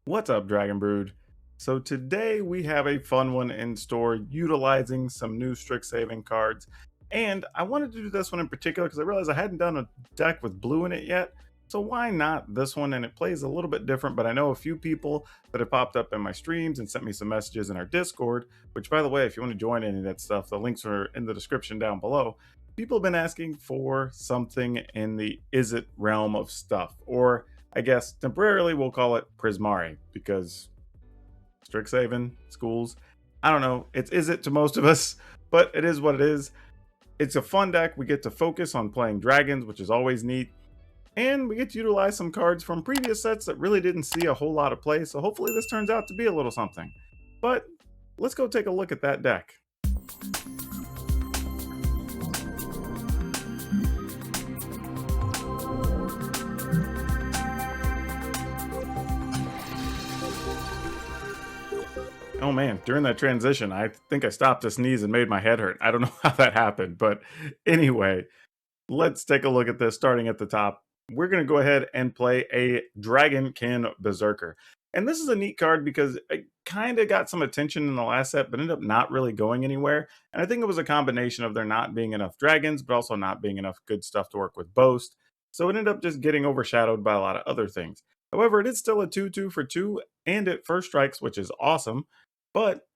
What's up, Dragon Brood? So today we have a fun one in store utilizing some new Strixhaven cards. And I wanted to do this one in particular because I realized I hadn't done a deck with blue in it yet. So why not this one? And it plays a little bit different, but I know a few people that have popped up in my streams and sent me some messages in our Discord, which by the way, if you want to join any of that stuff, the links are in the description down below. People have been asking for something in the Izzet realm of stuff, or I guess temporarily we'll call it Prismari because Strixhaven, schools, I don't know. It's Izzet to most of us, but it is what it is. It's a fun deck. We get to focus on playing dragons, which is always neat. And we get to utilize some cards from previous sets that really didn't see a whole lot of play. So hopefully this turns out to be a little something. But let's go take a look at that deck. Oh man, during that transition, I think I stopped to sneeze and made my head hurt. I don't know how that happened, but anyway, let's take a look at this starting at the top. We're going to go ahead and play a Dragonkin Berserker. And this is a neat card because it kind of got some attention in the last set, but ended up not really going anywhere. And I think it was a combination of there not being enough dragons, but also not being enough good stuff to work with Boast. So it ended up just getting overshadowed by a lot of other things. However, it is still a 2/2 for 2, and it first strikes, which is awesome. But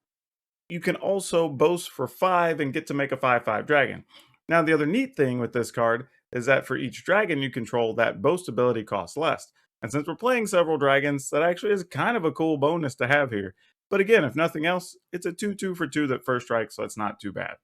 you can also boast for 5 and get to make a 5/5 dragon. Now, the other neat thing with this card is that for each dragon you control, that boast ability costs less. And since we're playing several dragons, that actually is kind of a cool bonus to have here. But again, if nothing else, it's a 2/2 for 2 that first strikes, so it's not too bad.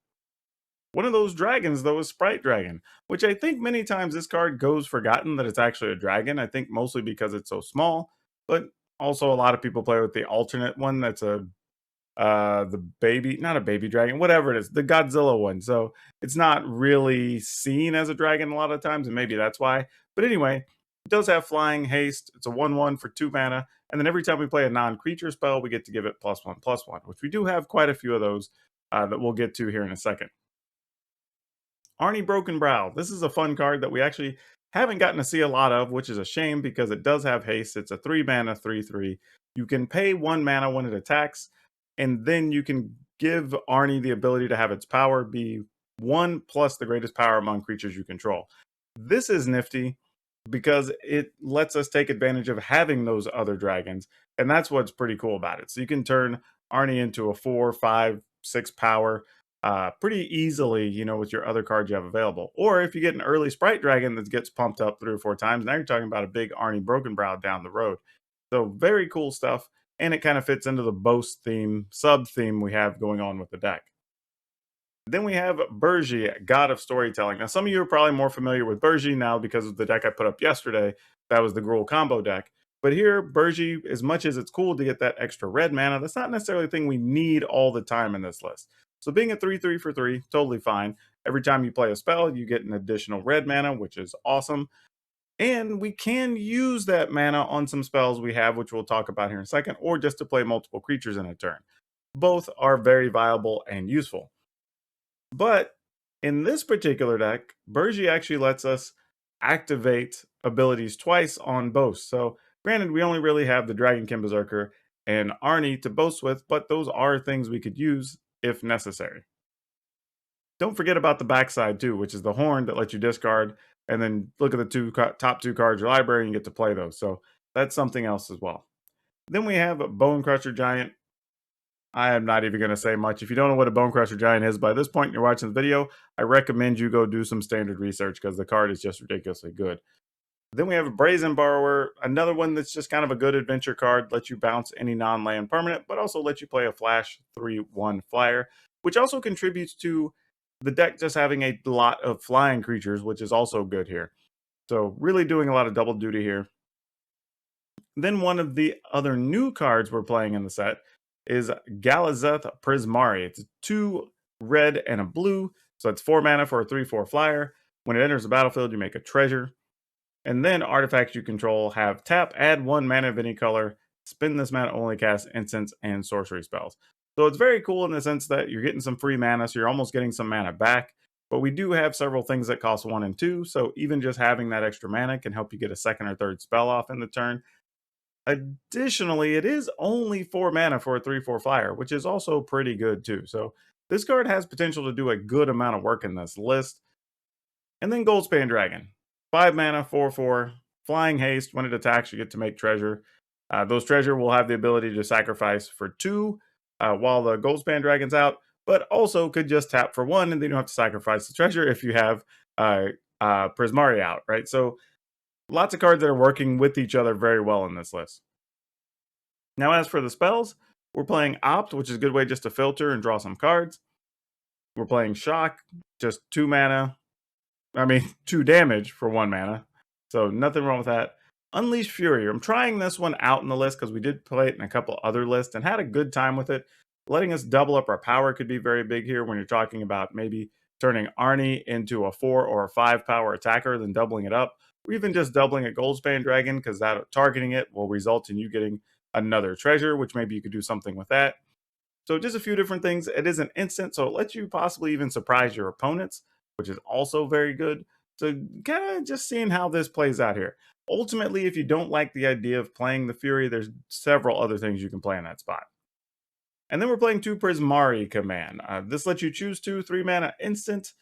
One of those dragons, though, is Sprite Dragon, which I think many times this card goes forgotten that it's actually a dragon. I think mostly because it's so small, but also a lot of people play with the alternate one that's the baby, not a baby dragon, whatever it is, the Godzilla one. So it's not really seen as a dragon a lot of times, and maybe that's why. But anyway, it does have flying haste. It's a 1/1 for 2 mana, and then every time we play a non-creature spell, we get to give it +1/+1, which we do have quite a few of those that we'll get to here in a second. Arnie Broken Brow. This is a fun card that we actually haven't gotten to see a lot of, which is a shame because it does have haste. It's a 3 mana 3/3. You can pay 1 mana when it attacks, and then you can give Arnie the ability to have its power be 1 plus the greatest power among creatures you control. This is nifty because it lets us take advantage of having those other dragons, and that's what's pretty cool about it. So you can turn Arnie into a 4, 5, 6 power pretty easily, with your other cards you have available. Or if you get an early Sprite Dragon that gets pumped up 3 or 4 times, now you're talking about a big Arnie Broken Brow down the road. So very cool stuff, and it kind of fits into the Boast theme, sub-theme we have going on with the deck. Then we have Burji, God of Storytelling. Now, some of you are probably more familiar with Burji now because of the deck I put up yesterday. That was the Gruul combo deck. But here, Burji, as much as it's cool to get that extra red mana, that's not necessarily a thing we need all the time in this list. So being a 3/3 for 3, totally fine. Every time you play a spell, you get an additional red mana, which is awesome. And we can use that mana on some spells we have, which we'll talk about here in a second, or just to play multiple creatures in a turn. Both are very viable and useful. But in this particular deck, Burji actually lets us activate abilities twice on Boast. So granted, we only really have the Dragonkin Berserker and Arnie to boast with, but those are things we could use if necessary. Don't forget about the backside too, which is the horn that lets you discard and then look at the top 2 cards of your library and you get to play those. So that's something else as well. Then we have a Bone Crusher Giant. I am not even going to say much. If you don't know what a Bone Crusher Giant is by this point and you're watching the video, I recommend you go do some standard research because the card is just ridiculously good. Then we have a Brazen Borrower, another one that's just kind of a good adventure card, lets you bounce any non-land permanent, but also lets you play a flash 3/1 flyer, which also contributes to the deck just having a lot of flying creatures, which is also good here. So really doing a lot of double duty here. Then one of the other new cards we're playing in the set is Galazeth Prismari. It's 2 red and a blue, so it's 4 mana for a 3/4 flyer. When it enters the battlefield, you make a treasure. And then artifacts you control have tap, add 1 mana of any color, spend this mana only cast instants and sorcery spells. So it's very cool in the sense that you're getting some free mana, so you're almost getting some mana back. But we do have several things that cost 1 and 2, so even just having that extra mana can help you get a second or third spell off in the turn. Additionally, it is only 4 mana for a 3/4 flyer, which is also pretty good too. So this card has potential to do a good amount of work in this list. And then Goldspan Dragon. 5 mana, 4/4, flying haste. When it attacks, you get to make treasure. Those treasure will have the ability to sacrifice for 2 while the Goldspan Dragon's out, but also could just tap for 1 and then you don't have to sacrifice the treasure if you have Prismari out, right? So lots of cards that are working with each other very well in this list. Now, as for the spells, we're playing Opt, which is a good way just to filter and draw some cards. We're playing Shock, just 2 mana. 2 damage for 1 mana. So nothing wrong with that. Unleash Fury. I'm trying this one out in the list because we did play it in a couple other lists and had a good time with it. Letting us double up our power could be very big here when you're talking about maybe turning Arnie into a 4 or a 5 power attacker, then doubling it up. Or even just doubling a Goldspan Dragon because that targeting it will result in you getting another treasure, which maybe you could do something with that. So just a few different things. It is an instant, so it lets you possibly even surprise your opponents, which is also very good. So kind of just seeing how this plays out here. Ultimately, if you don't like the idea of playing the Fury, there's several other things you can play in that spot. And then we're playing 2 Prismari command. This lets you choose 2 3 mana instant.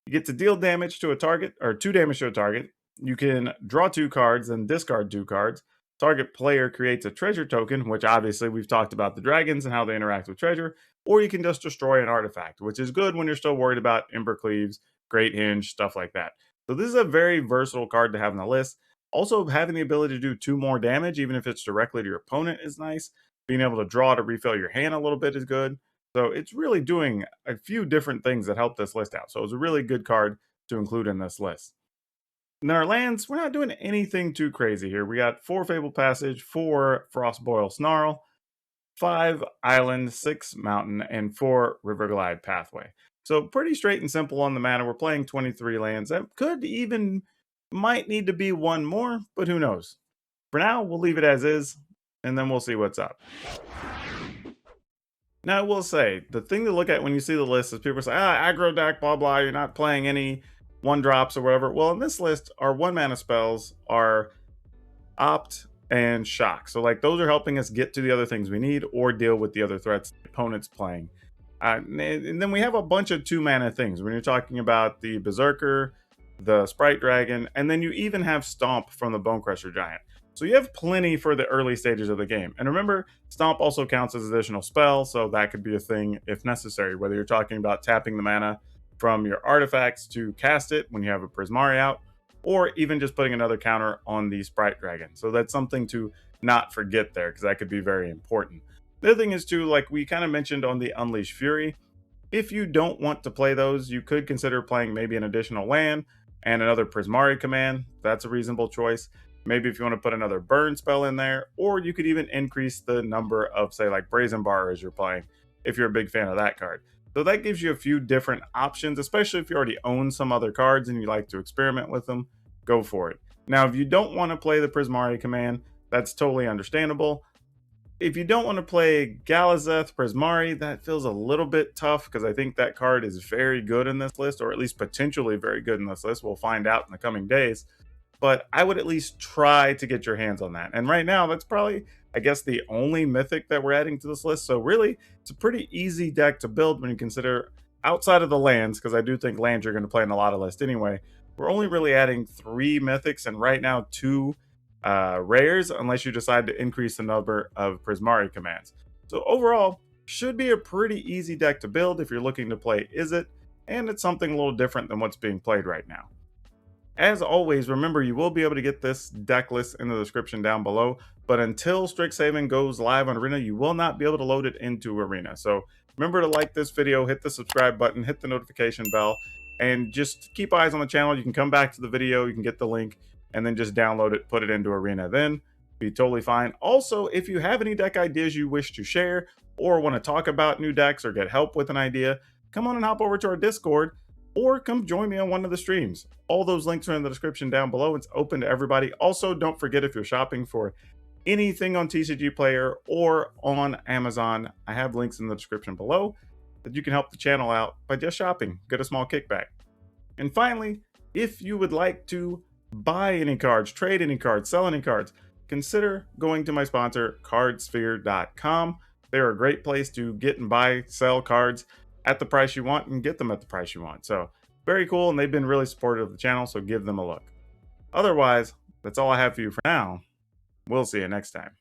You get to deal damage to a target, or 2 damage to a target. You can draw 2 cards and discard 2 cards. Target player creates a treasure token, which obviously we've talked about the dragons and how they interact with treasure, or you can just destroy an artifact, which is good when you're still worried about Ember Cleaves, Great Hinge, stuff like that. So this is a very versatile card to have in the list. Also, having the ability to do 2 more damage, even if it's directly to your opponent, is nice. Being able to draw to refill your hand a little bit is good. So it's really doing a few different things that help this list out. So it's a really good card to include in this list. In our lands, we're not doing anything too crazy here. We got 4 Fabled Passage, 4 Frostboil Snarl, 5 Island, 6 Mountain, and 4 Riverglide Pathway. So pretty straight and simple on the mana. We're playing 23 lands. That could even, might need to be 1 more, but who knows. For now, we'll leave it as is, and then we'll see what's up. Now, I will say, the thing to look at when you see the list is people say, aggro deck, blah, blah, you're not playing any 1-drops or whatever. Well, in this list, our 1 mana spells are Opt and Shock. So like those are helping us get to the other things we need or deal with the other threats the opponent's playing. And then we have a bunch of 2 mana things when you're talking about the Berserker, the Sprite Dragon, and then you even have Stomp from the Bonecrusher Giant. So you have plenty for the early stages of the game. And remember, Stomp also counts as additional spell, so that could be a thing if necessary, whether you're talking about tapping the mana from your artifacts to cast it when you have a Prismari out, or even just putting another counter on the Sprite Dragon. So that's something to not forget there, because that could be very important. The other thing is too, like we kind of mentioned on the Unleash Fury, if you don't want to play those, you could consider playing maybe an additional land and another Prismari command. That's a reasonable choice. Maybe if you want to put another burn spell in there, or you could even increase the number of, say, like Brazen Bar as you're playing, if you're a big fan of that card. So that gives you a few different options, especially if you already own some other cards and you like to experiment with them, go for it. Now, if you don't want to play the Prismari command, that's totally understandable. If you don't want to play Galazeth Prismari, that feels a little bit tough because I think that card is very good in this list, or at least potentially very good in this list. We'll find out in the coming days. But I would at least try to get your hands on that. And right now, that's probably, I guess, the only mythic that we're adding to this list. So really, it's a pretty easy deck to build when you consider outside of the lands, because I do think lands you're going to play in a lot of lists anyway. We're only really adding 3 mythics and right now 2 rares, unless you decide to increase the number of Prismari commands. So overall, should be a pretty easy deck to build if you're looking to play Izzet, and it's something a little different than what's being played right now. As always, remember you will be able to get this deck list in the description down below, but until Strixhaven goes live on Arena, you will not be able to load it into Arena. So remember to like this video, hit the subscribe button, hit the notification bell, and just keep eyes on the channel. You can come back to the video, you can get the link, and then just download it, put it into Arena. Then be totally fine. Also, if you have any deck ideas you wish to share or want to talk about new decks or get help with an idea, come on and hop over to our Discord, or come join me on one of the streams. All those links are in the description down below. It's open to everybody. Also, don't forget, if you're shopping for anything on TCGPlayer or on Amazon, I have links in the description below that you can help the channel out by just shopping. Get a small kickback. And finally, if you would like to buy any cards, trade any cards, sell any cards, consider going to my sponsor, Cardsphere.com. They're a great place to get and buy, sell cards at the price you want and get them at the price you want. So very cool, and they've been really supportive of the channel, so give them a look. Otherwise, that's all I have for you for now. We'll see you next time.